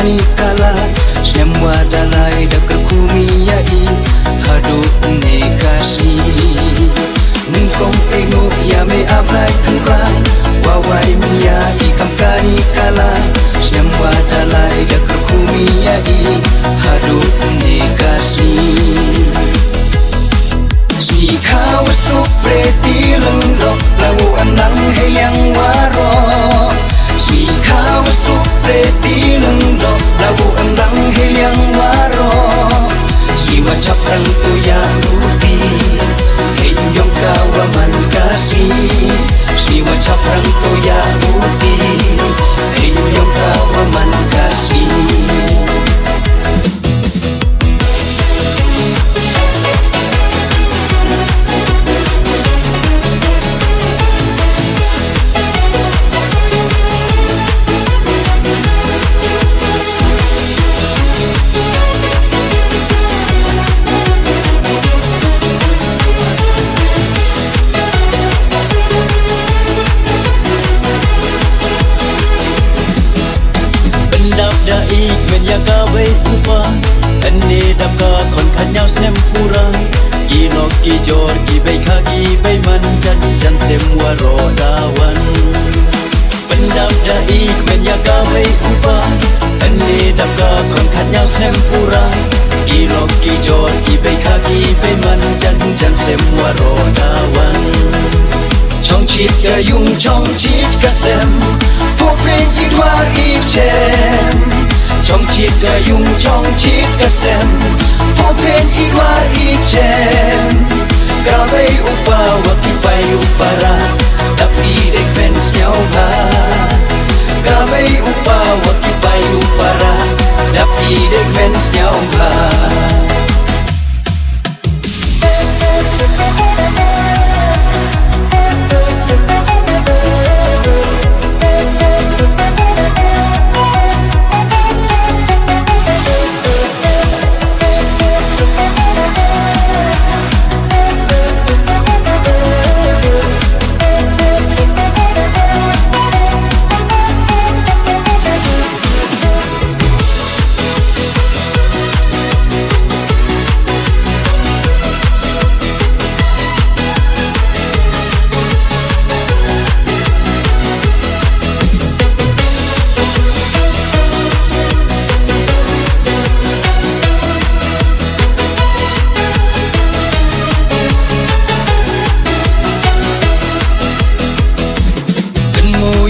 kamkani kala Snem wadalai dakar kumiyai Hadu ne kasi Ningkong tengok ya me ablai kurang Wawai miyai kamkani kala Snem wadalai dakar kumiyai Hadu ne kasi Si kau supreti lengro Lawu anang heyang waro Si kau supreti lengro Lawu anang heyang waro Si wacap rang tu ya uti Heyong kawaman kasih Si wacap rang tu ya uti Heyong kawaman kasih Daik menjaga baik upa Ane dapka kon kanyau snem pura Kinok kijor ki baik hagi baik manjan Jan semua rodawan Pendap daik menjaga baik upa Ane dapka kon kanyau snem pura Kinok kijor ki baik hagi baik manjan Jan semua rodawan Chong chit ka yung chong chit ka sem Popen jidwar icem Chong chit ka yung chong chit ka sem Popen jidwar icem Kawai upa wakipai upara Tapi dek ben siau ha Kawai upa wakipai upara Tapi dek ben siau ha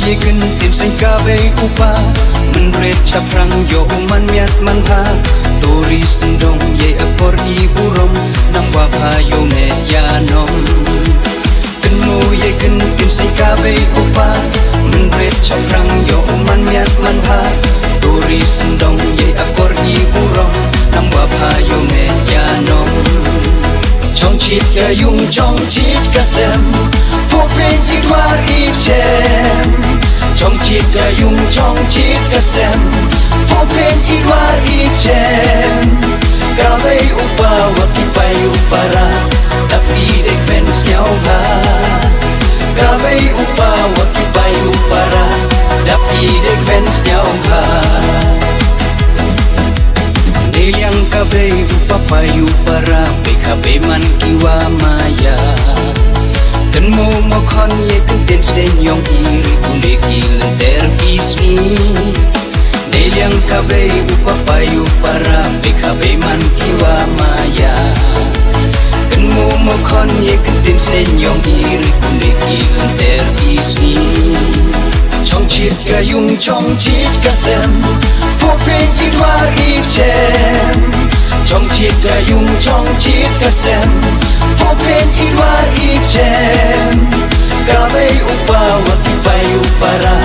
Ye gen tin sen kabe upa Menret caprang yo man miat man ha Tori sendong ye akor iburom Nang wapa yo me yanom Kenu ye gen tin sen kabe upa Menret caprang yo man miat man ha Tori sendong ye akor iburom Nang wapa yo me yanom Chong chit ka yung chong chit ka sem Popen jidwar icem Chong chit ka yung chong chit ka sem Popen jidwar icem Kawai upa wakipai upara Tapi dek ben siau ha Kawai upa wakipai upara Tapi dek ben siau ha Niliang kabe upa payu para Bekabe man kiwa maya Kan mo kon ye kan den sen yong iri kunde kilen ter isni Neliang kabe upa payu para Bekabe man kiwa maya Kan mo kon ye kan den sen yong iri kunde kilen ter isni Chong chit ka yung chong chit ka sem Popen jidwar icem Chong chit ka yung chong chit ka sem Popen jidwar icem Kawai upa wakipai upara